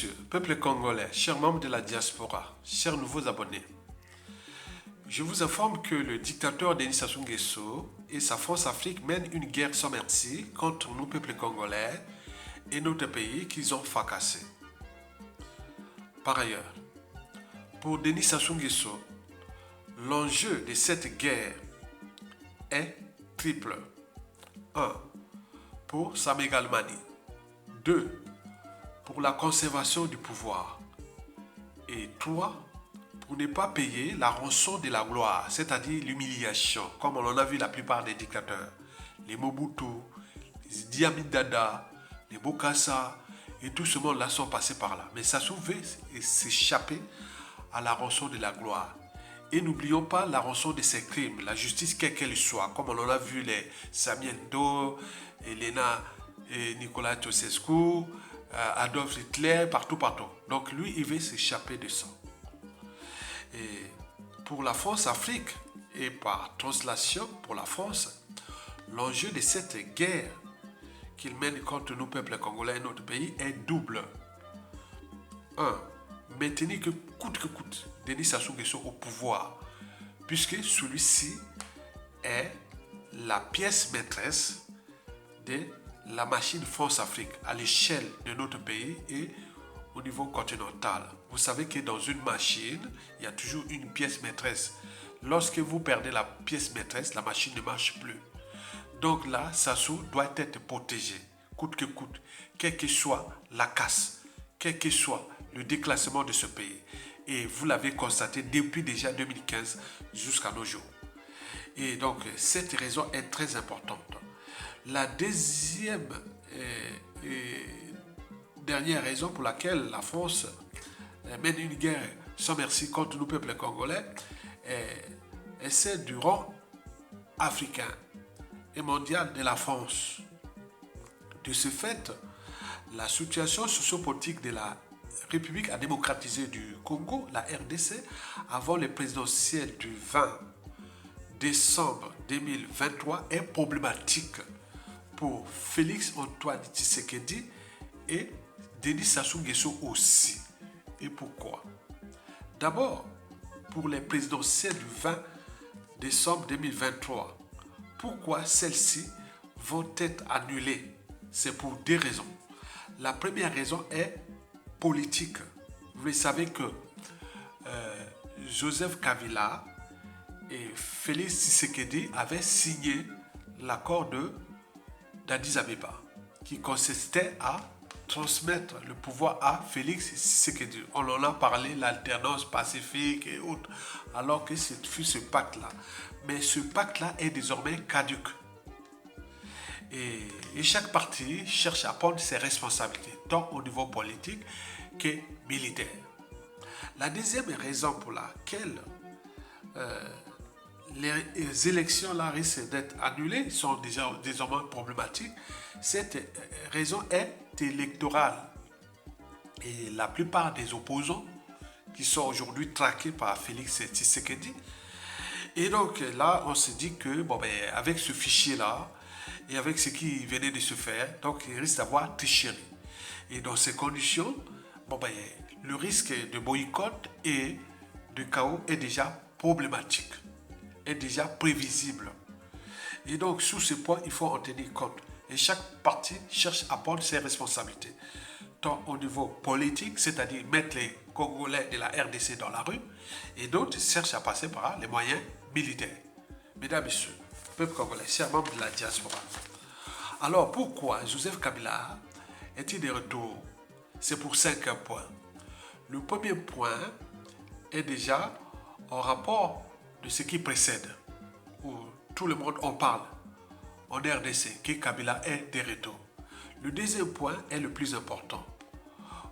messieurs, peuple congolais, chers membres de la diaspora, chers nouveaux abonnés, je vous informe que le dictateur Denis Sassou Nguesso et sa France-Afrique mènent une guerre sans merci contre nous, peuple congolais, et notre pays qu'ils ont fracassé. Par ailleurs, pour Denis Sassou Nguesso, l'enjeu de cette guerre est triple. 1. Pour sa mégalomanie. 2. Pour la conservation du pouvoir. Et 3. Pour ne pas payer la rançon de la gloire, c'est-à-dire l'humiliation, comme on en a vu la plupart des dictateurs. Les Mobutu, les Idi Amin Dada, les Bokassa, et tout ce monde-là sont passés par là. Mais Sassou veut s'échapper à la rançon de la gloire. Et n'oublions pas la rançon de ses crimes, la justice quelle qu'elle soit, comme on en a vu les Samuel Doe, Elena et Nicolas Ceausescu, Adolf Hitler, partout. Donc lui, il veut s'échapper de ça. Et pour la France-Afrique, et par translation pour la France, l'enjeu de cette guerre qu'il mène contre nous, peuple congolais et notre pays, est double. 1. Maintenir que coûte Denis Sassou Nguesso au pouvoir, puisque celui-ci est la pièce maîtresse de la machine France-Afrique à l'échelle de notre pays et au niveau continental. Vous savez que dans une machine, il y a toujours une pièce maîtresse. Lorsque vous perdez la pièce maîtresse, la machine ne marche plus. Donc là, Sassou doit être protégé, coûte que coûte, quelle que soit la casse, quel que soit le déclassement de ce pays. Et vous l'avez constaté depuis déjà 2015 jusqu'à nos jours. Et donc, cette raison est très importante. La deuxième dernière raison pour laquelle la France mène une guerre sans merci contre nous, peuple congolais, est celle du rang africain et mondial de la France. De ce fait, la situation sociopolitique de la République a démocratisé du Congo, la RDC, avant les présidentielles du 20 décembre 2023 est problématique pour Félix Antoine Tshisekedi et Denis Sassou Nguesso aussi. Et pourquoi? D'abord, pour les présidentielles du 20 décembre 2023, pourquoi celles-ci vont être annulées? C'est pour deux raisons. La première raison est politique. Vous savez que Joseph Kabila et Félix Tshisekedi avaient signé l'accord d'Addis Abeba qui consistait à transmettre le pouvoir à Félix Tshisekedi. On en a parlé, l'alternance pacifique et autres, alors que ce fut ce pacte-là. Mais ce pacte-là est désormais caduc. Et chaque parti cherche à prendre ses responsabilités, tant au niveau politique que militaire. La deuxième raison pour laquelle les élections là risquent d'être annulées, sont déjà désormais problématiques, cette raison est électorale. Et la plupart des opposants qui sont aujourd'hui traqués par Félix Tshisekedi. Et donc là, on se dit que avec ce fichier-là, et avec ce qui venait de se faire, donc il risque d'avoir tricherie. Et dans ces conditions, le risque de boycott et de chaos est déjà problématique, est déjà prévisible. Et donc, sous ce point, il faut en tenir compte. Et chaque parti cherche à prendre ses responsabilités, tant au niveau politique, c'est-à-dire mettre les Congolais de la RDC dans la rue, et d'autres cherchent à passer par les moyens militaires. Mesdames et messieurs, peuple congolais, chers membres de la diaspora. Alors, pourquoi Joseph Kabila est-il de retour? C'est pour 5 points. Le premier point est déjà en rapport de ce qui précède, où tout le monde en parle en RDC, que Kabila est de retour. Le deuxième point est le plus important.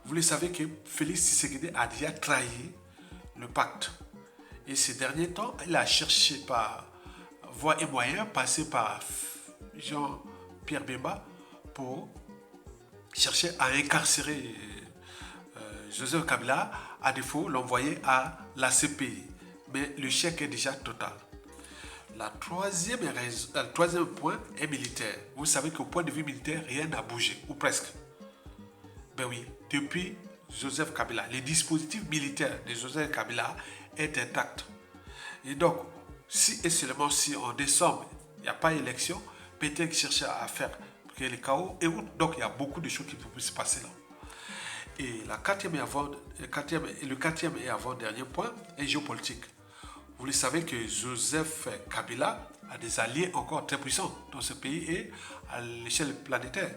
Vous le savez que Félix Tshisekedi a déjà trahi le pacte. Et ces derniers temps, il a cherché par voie et moyens, passé par Jean-Pierre Bemba pour chercher à incarcérer Joseph Kabila, à défaut l'envoyer à la CPI. Mais le chèque est déjà total. Le troisième point est militaire. Vous savez qu'au point de vue militaire, rien n'a bougé, ou presque. Ben oui, depuis Joseph Kabila, le dispositif militaire de Joseph Kabila est intact. Et donc, si et seulement si en décembre, il n'y a pas d'élection, peut-être chercher à faire le chaos et autres. Donc, il y a beaucoup de choses qui peuvent se passer là. Et le quatrième et avant-dernier point est géopolitique. Vous le savez que Joseph Kabila a des alliés encore très puissants dans ce pays et à l'échelle planétaire.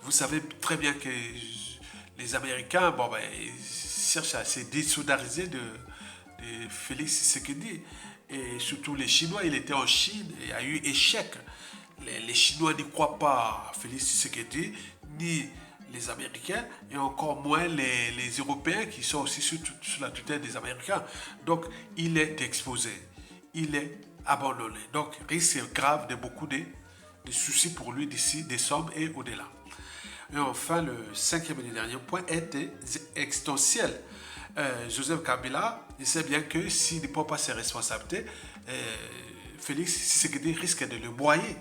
Vous savez très bien que les Américains ils cherchent à se désolidariser de Félix Tshisekedi. Et surtout les Chinois, il était en Chine et il y a eu échec. Les Chinois n'y croient pas à Félix Tshisekedi, ni les Américains, et encore moins les Européens qui sont aussi sous la tutelle des Américains. Donc, il est exposé, il est abandonné. Donc, risque grave de beaucoup de soucis pour lui d'ici décembre et au-delà. Et enfin, le cinquième et dernier point est existentiel. Joseph Kabila, il sait bien que s'il ne prend pas ses responsabilités, Félix Tshisekedi risque de le broyer.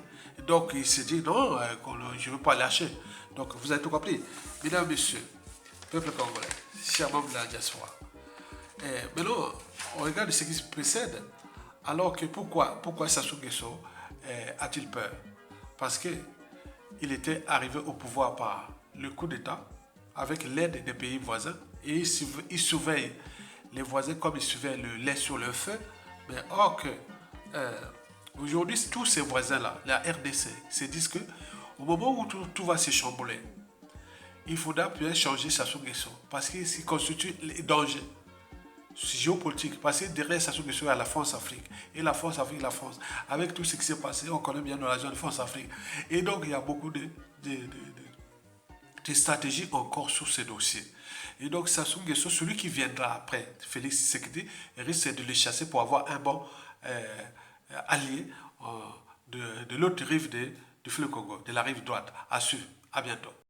Donc, il se dit non, je ne veux pas lâcher. Donc, vous avez tout compris. Mesdames, Messieurs, peuple congolais, chers membres de la diaspora. Maintenant, on regarde ce qui se précède. Alors que pourquoi Sassou Nguesso a-t-il peur? Parce qu'il était arrivé au pouvoir par le coup d'État avec l'aide des pays voisins et il surveille les voisins comme il surveille le lait sur le feu. Mais or que aujourd'hui, tous ces voisins-là, la RDC, se disent que au moment où tout va se chambouler, il faudra peut-être changer Sassou Nguesso parce qu'il constitue les dangers géopolitique, parce que derrière Sassou Nguesso, il y a la France-Afrique. Et la France-Afrique, la France. Avec tout ce qui s'est passé, on connaît bien dans la zone France-Afrique. Et donc, il y a beaucoup de stratégies encore sur ces dossiers. Et donc, Sassou Nguesso, celui qui viendra après Félix Tshisekedi, risque de le chasser pour avoir un bon allié de l'autre rive du fleuve Congo, de la rive droite. À suivre. À bientôt.